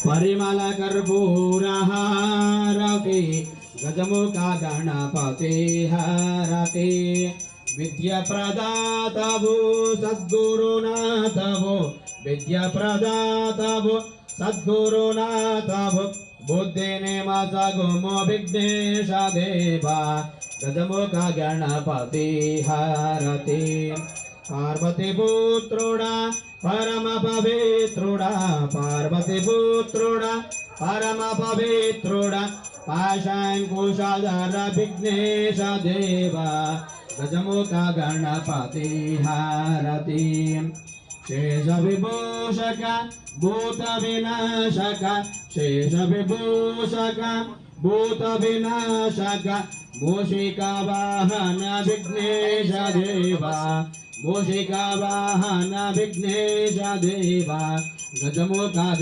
परिमल कर्पूरहारति गजमुखा गणपति हारति विद्याप्रदातवो सद्गुरुनाथवो विद्याप्रदातवो सद्गुरुनाथवो बुद्धिनेम सगुमो विघ्नेश देवा गजमुखा गणपति हारति पार्वती पुत्रोड़ा परम पवित्रोड़ा पार्वती पुत्रोड़ा परम पवित्रोड़ा पाशांकुशधर विघ्नेश देवा गजमुखा गणपति हारति शेष विभूषक भूत विनाशक शेष विभूषक भूत विनाशक मूषिका वाहन विघ्नेश देवा मूषिका वाहन विघ्नेश देवा गजमुखा